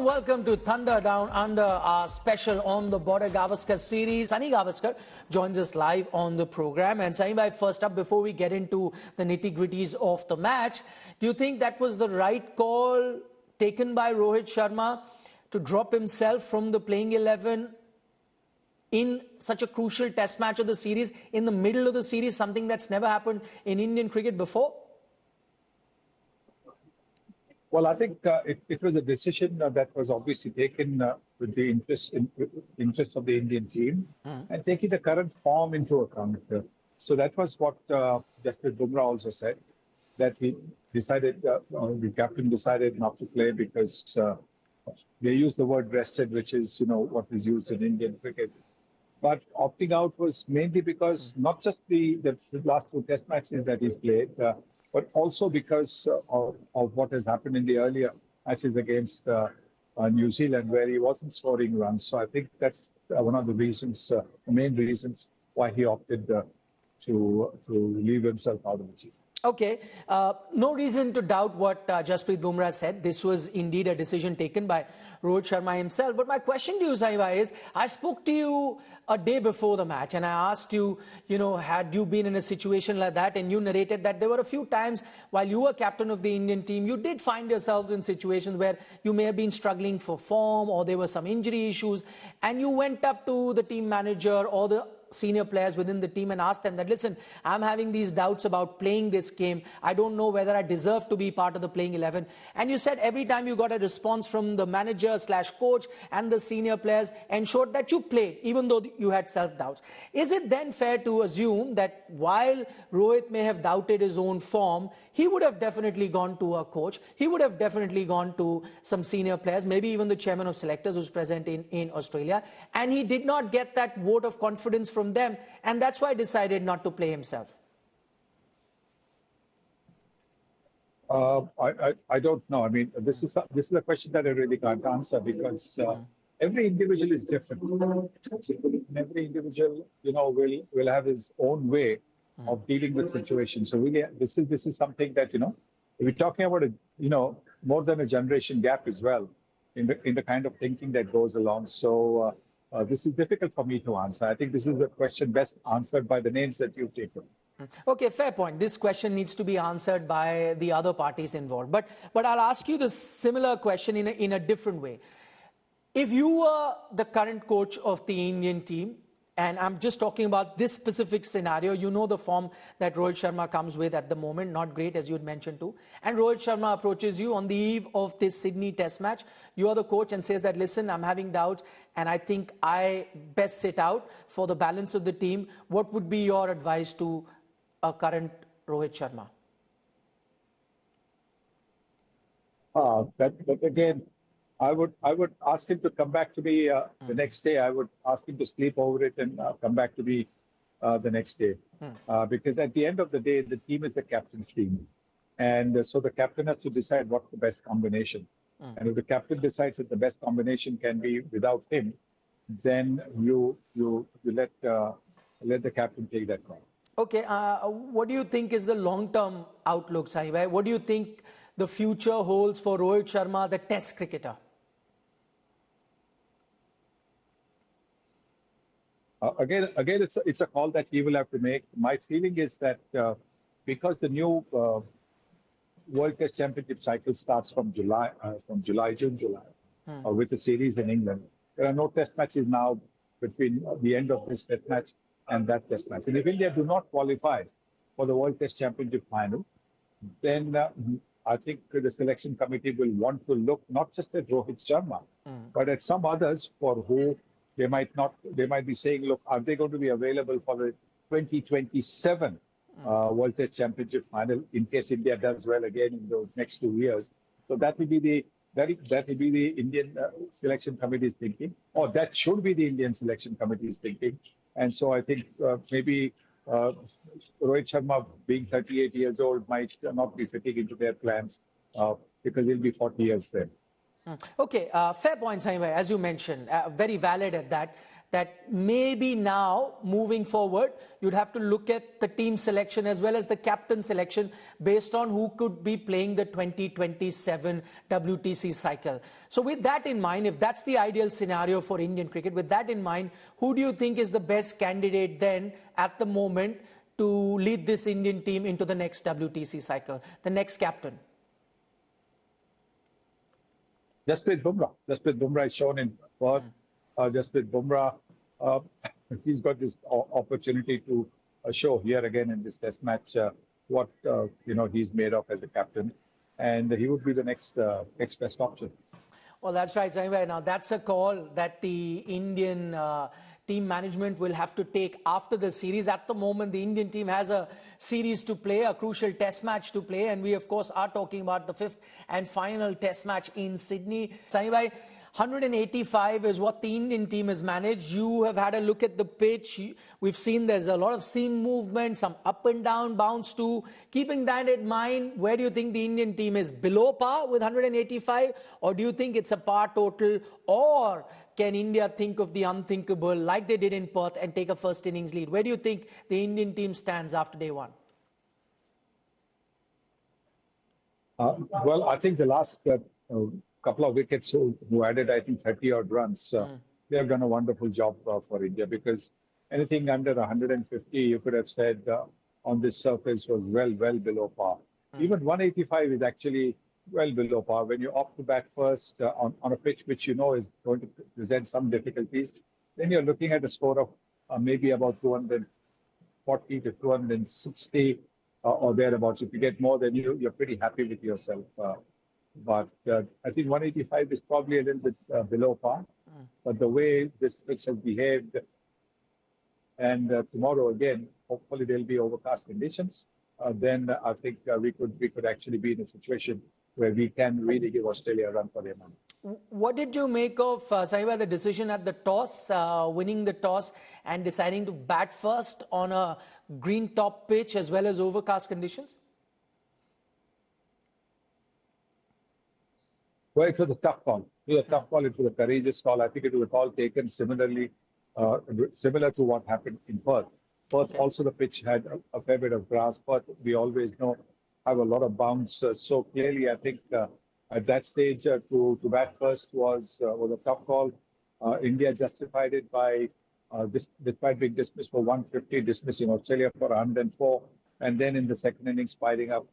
welcome to Thunder Down Under, our special on the Border-Gavaskar series. Sunil Gavaskar joins us live on the program. And Sunil, first up, before we get into the nitty-gritties of the match, do you think that was the right call taken by Rohit Sharma to drop himself from the playing 11 in such a crucial test match of the series, in the middle of the series, something that's never happened in Indian cricket before? Well, I think it was a decision that was obviously taken with the interest of the Indian team and taking the current form into account. So that was what Jasprit Bumrah also said, that he decided, the captain decided not to play because they used the word rested, which is, what is used in Indian cricket. But opting out was mainly because not just the last two test matches that he's played, but also because of what has happened in the earlier matches against New Zealand, where he wasn't scoring runs. So I think that's one of the reasons, the main reasons why he opted to leave himself out of the team. Okay, no reason to doubt what Jasprit Bumrah said. This was indeed a decision taken by Rohit Sharma himself. But my question to you, Saiba, is I spoke to you a day before the match and I asked you, had you been in a situation like that, and you narrated that there were a few times while you were captain of the Indian team, you did find yourselves in situations where you may have been struggling for form or there were some injury issues, and you went up to the team manager or the senior players within the team and asked them that, listen, I'm having these doubts about playing this game. I don't know whether I deserve to be part of the playing 11. And you said every time you got a response from the manager / coach and the senior players ensured that you played, even though you had self-doubts. Is it then fair to assume that while Rohit may have doubted his own form, he would have definitely gone to a coach, he would have definitely gone to some senior players, maybe even the chairman of selectors who's present in Australia, and he did not get that vote of confidence from them, and that's why he decided not to play himself? I don't know. I mean, this is a question that I really can't answer because every individual is different. Every individual, will have his own way of dealing with situations. So really, this is something that we're talking about more than a generation gap as well in the kind of thinking that goes along. So. This is difficult for me to answer. I think this is a question best answered by the names that you've taken. Okay, fair point. This question needs to be answered by the other parties involved. But I'll ask you the similar question in a different way. If you were the current coach of the Indian team, and I'm just talking about this specific scenario, the form that Rohit Sharma comes with at the moment, not great as you had mentioned too. And Rohit Sharma approaches you on the eve of this Sydney test match. You are the coach and says that, listen, I'm having doubts and I think I best sit out for the balance of the team. What would be your advice to a current Rohit Sharma? But again, I would ask him to come back to me the next day. I would ask him to sleep over it and come back to me the next day. Because at the end of the day, the team is the captain's team. And so the captain has to decide what's the best combination. And if the captain decides that the best combination can be without him, then you let the captain take that call. Okay, what do you think is the long-term outlook, Sahib? What do you think the future holds for Rohit Sharma, the test cricketer? Again, it's a call that he will have to make. My feeling is that because the new World Test Championship cycle starts from June, July, with the series in England, there are no test matches now between the end of this test match and that test match. And if India do not qualify for the World Test Championship final, then I think the selection committee will want to look not just at Rohit Sharma, but at some others for who they might be saying, look, are they going to be available for the 2027 World Test Championship final in case India does well again in the next 2 years? So that will be the Indian selection committee's thinking, or that should be the Indian selection committee's thinking. And so I think maybe Rohit Sharma, being 38 years old, might not be fitting into their plans because he'll be 40 years there. Okay, fair point, Saimai, as you mentioned, very valid at that. that maybe now, moving forward, you'd have to look at the team selection as well as the captain selection based on who could be playing the 2027 WTC cycle. So with that in mind, if that's the ideal scenario for Indian cricket, with that in mind, who do you think is the best candidate then at the moment to lead this Indian team into the next WTC cycle, the next captain? Jasprit Bumrah. Jasprit Bumrah is shown in Perth. Jasprit Bumrah, he's got this opportunity to show here again in this Test match what he's made of as a captain, and he would be the next best option. Well, that's right, Sahiba. Now, that's a call that the Indian team management will have to take after the series. At the moment, the Indian team has a series to play, a crucial test match to play. And we, of course, are talking about the fifth and final test match in Sydney. Sahiba, 185 is what the Indian team has managed. You have had a look at the pitch. We've seen there's a lot of seam movement, some up and down bounce too. Keeping that in mind, where do you think the Indian team is? Below par with 185? Or do you think it's a par total? Or can India think of the unthinkable like they did in Perth and take a first innings lead? Where do you think the Indian team stands after day one? Well, I think the last couple of wickets who added, I think, 30-odd runs, they have done a wonderful job for India, because anything under 150, you could have said on this surface was well below par. Even 185 is actually well below par. When you opt to bat first on a pitch which you know is going to present some difficulties, then you're looking at a score of maybe about 240 to 260 or thereabouts. If you get more, then you're pretty happy with yourself. But I think 185 is probably a little bit below par. But the way this pitch has behaved, and tomorrow again, hopefully there'll be overcast conditions. Then I think we could actually be in a situation where we can really give Australia a run for their money. What did you make of, Sahiba, the decision at the toss, winning the toss and deciding to bat first on a green top pitch as well as overcast conditions? Well, it was a tough call. It was a tough call. It was a courageous call. I think it was a call taken similar to what happened in Perth. Perth also, the pitch had a fair bit of grass. Perth, we always know, have a lot of bounce. So clearly, I think at that stage to bat first was a tough call. India justified it by, despite being dismissed for 150, dismissing Australia for 104. And then in the second innings, piling up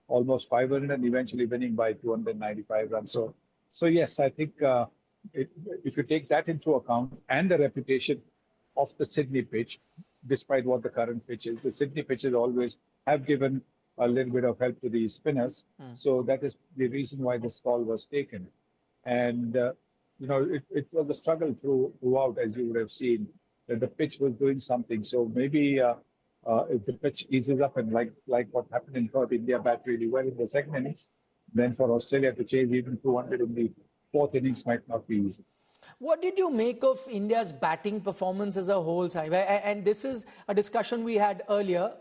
almost 500 and eventually winning by 295 runs. So yes, I think if you take that into account and the reputation of the Sydney pitch, despite what the current pitch is, the Sydney pitches always have given a little bit of help to the spinners. So that is the reason why this call was taken. And, it was a struggle throughout, as you would have seen, that the pitch was doing something. So maybe if the pitch eases up and like what happened in Perth, India bat really well in the second innings, then for Australia to chase even 200 in the fourth innings might not be easy. What did you make of India's batting performance as a whole, Sahiba? And this is a discussion we had earlier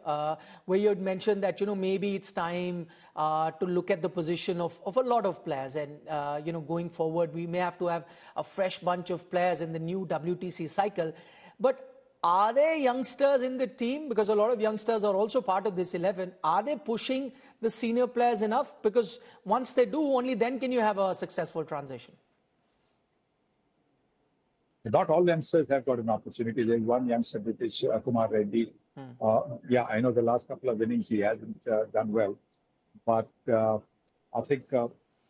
where you had mentioned that, maybe it's time to look at the position of a lot of players. And, going forward, we may have to have a fresh bunch of players in the new WTC cycle. But are there youngsters in the team? Because a lot of youngsters are also part of this 11. Are they pushing the senior players enough? Because once they do, only then can you have a successful transition. Not all youngsters have got an opportunity. There's one youngster, British Kumar Reddy. I know the last couple of innings he hasn't done well. But I think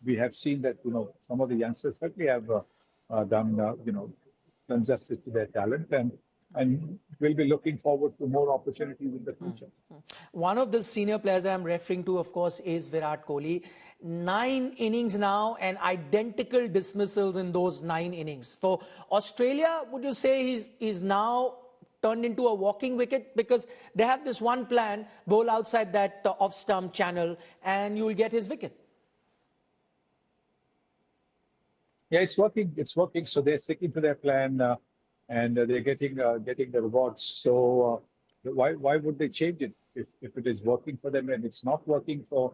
we have seen that, some of the youngsters certainly have done justice to their talent. And we'll be looking forward to more opportunities in the future. One of the senior players that I'm referring to, of course, is Virat Kohli. 9 innings now and identical dismissals in those 9 innings. For Australia, would you say he's now turned into a walking wicket? Because they have this one plan, bowl outside that off-stump channel, and you will get his wicket. Yeah, it's working. It's working. So they're sticking to their plan. And they're getting the rewards. So why would they change it if it is working for them and it's not working for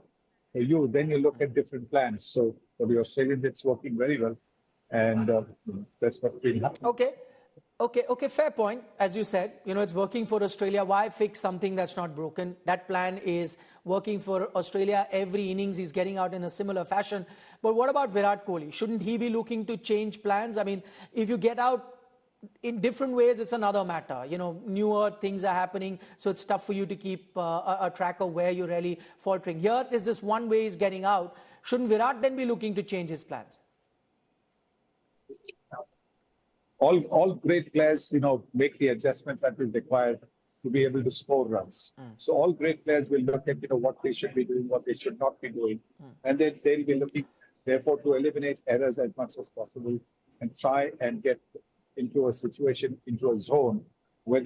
you? Then you look at different plans. So for the Australians, it's working very well, and that's what will happen. Okay. Okay, fair point. As you said, it's working for Australia. Why fix something that's not broken? That plan is working for Australia. Every innings he's getting out in a similar fashion. But what about Virat Kohli? Shouldn't he be looking to change plans? I mean, if you get out in different ways, it's another matter. Newer things are happening, so it's tough for you to keep a track of where you're really faltering. Here is this one way he's getting out. Shouldn't Virat then be looking to change his plans? All great players, make the adjustments that is required to be able to score runs. So all great players will look at, what they should be doing, what they should not be doing, and then they'll be looking, therefore, to eliminate errors as much as possible and try and get into a situation, into a zone where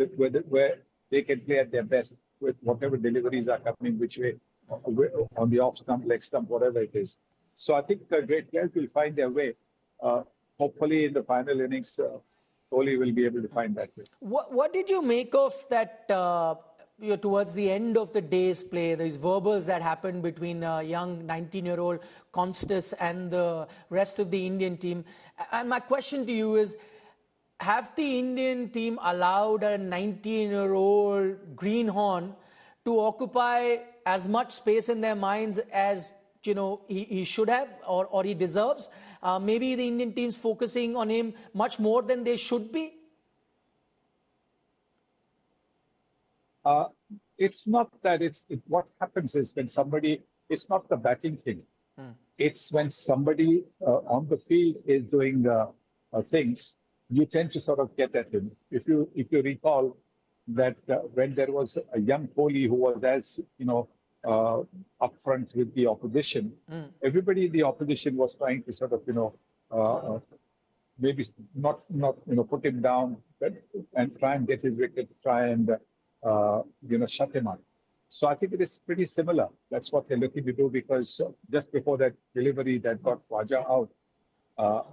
they can play at their best with whatever deliveries are coming, which way, on the off stump, leg stump, whatever it is. So I think great players will find their way. Hopefully, in the final innings, Kohli will be able to find that way. What did you make of that towards the end of the day's play, these verbals that happened between young 19-year-old Constas and the rest of the Indian team? And my question to you is, have the Indian team allowed a 19-year-old greenhorn to occupy as much space in their minds as he should have or he deserves? Maybe the Indian team's focusing on him much more than they should be? It's not that what happens is when somebody, it's not the batting thing. It's when somebody on the field is doing things, you tend to sort of get at him. If you recall that when there was a young Kohli who was as, upfront with the opposition, everybody in the opposition was trying to sort of, maybe not put him down and try and get his wicket, try and, shut him out. So I think it is pretty similar. That's what they're looking to do, because just before that delivery that got Khwaja out,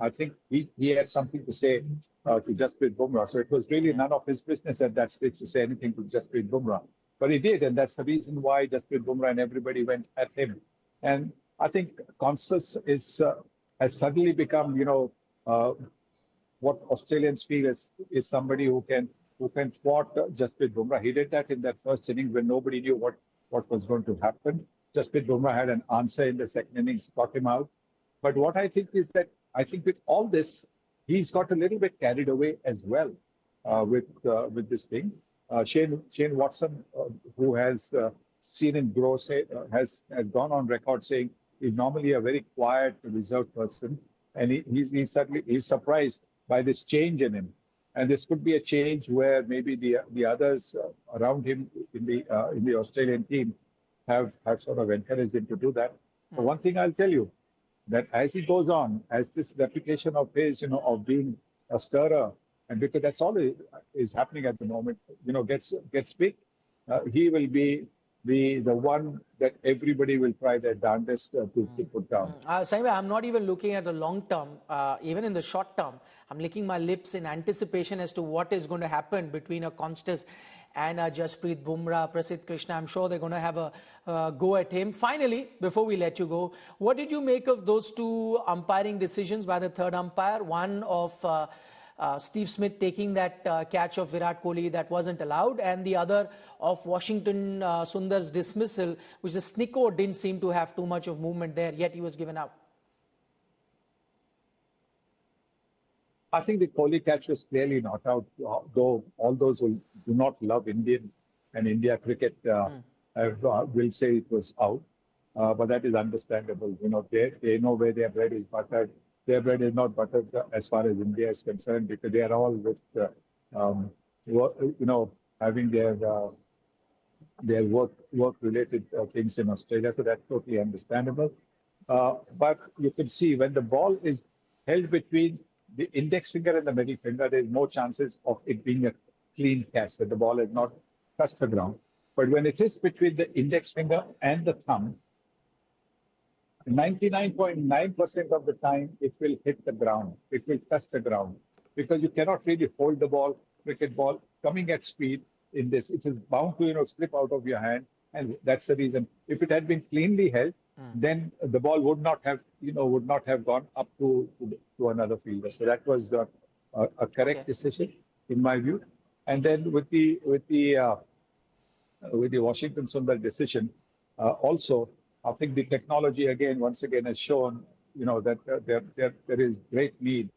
I think he had something to say to Jasprit Bumrah. So it was really none of his business at that stage to say anything to Jasprit Bumrah. But he did, and that's the reason why Jasprit Bumrah and everybody went at him. And I think Constas has suddenly become, what Australians feel is somebody who can thwart Jasprit Bumrah. He did that in that first innings when nobody knew what was going to happen. Jasprit Bumrah had an answer in the second innings, got him out. But what I think is that I think with all this, he's got a little bit carried away as well with this thing. Shane Watson, who has seen him grow, has gone on record saying he's normally a very quiet, reserved person, and he's surprised by this change in him. And this could be a change where maybe the others around him in the Australian team have sort of encouraged him to do that. But one thing I'll tell you, that as he goes on, as this reputation of his, of being a stirrer, and because that's all is happening at the moment, gets big, he will be the one that everybody will try their darndest to put down. Saimi, I'm not even looking at the long term, even in the short term. I'm licking my lips in anticipation as to what is going to happen between a Constas and Jasprit Bumrah, Prasidh Krishna. I'm sure they're going to have a go at him. Finally, before we let you go, what did you make of those two umpiring decisions by the third umpire? One of Steve Smith taking that catch of Virat Kohli that wasn't allowed, and the other of Washington Sundar's dismissal, which the Snicko didn't seem to have too much of movement there, yet he was given out. I think the Kohli catch was clearly not out, though all those who do not love Indian and India cricket will say it was out. But that is understandable. They know where their bread is buttered. Their bread is not buttered as far as India is concerned, because they are all with, having their work-related things in Australia. So that's totally understandable. But you can see when the ball is held between the index finger and the middle finger, there's more chances of it being a clean catch, that the ball has not touched the ground. But when it is between the index finger and the thumb, 99.9% of the time, it will hit the ground. It will touch the ground, because you cannot really hold the ball, cricket ball, coming at speed in this. It is bound to, slip out of your hand. And that's the reason. If it had been cleanly held, then the ball would not have gone up to another fielder. So that was a correct decision. in my view. And then with the Washington Sundar decision, also, I think the technology again, once again, has shown, that there is great need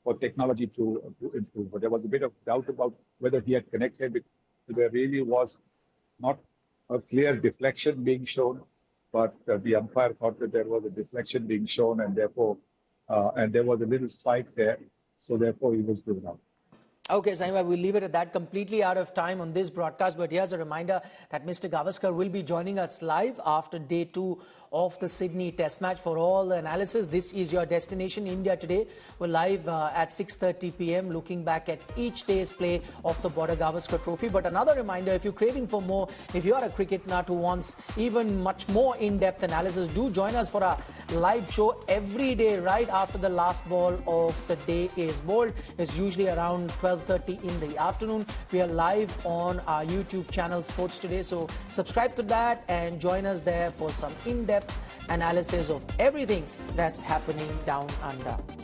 for technology to improve. But there was a bit of doubt about whether he had connected, because there really was not a clear deflection being shown, but the umpire thought that there was a deflection being shown, and therefore, and there was a little spike there, so therefore he was given out. Okay, Saima, we'll leave it at that. Completely out of time on this broadcast, but here's a reminder that Mr. Gavaskar will be joining us live after day 2 of the Sydney Test match for all the analysis. This is your destination, India Today. We're live at 6:30 p.m. looking back at each day's play of the Border-Gavaskar Trophy. But another reminder, if you're craving for more, if you're a cricket nut who wants even much more in-depth analysis, do join us for a live show every day right after the last ball of the day is bowled. It's usually around 12:30 in the afternoon. We are live on our YouTube channel, Sports Today. So subscribe to that and join us there for some in-depth analysis of everything that's happening down under.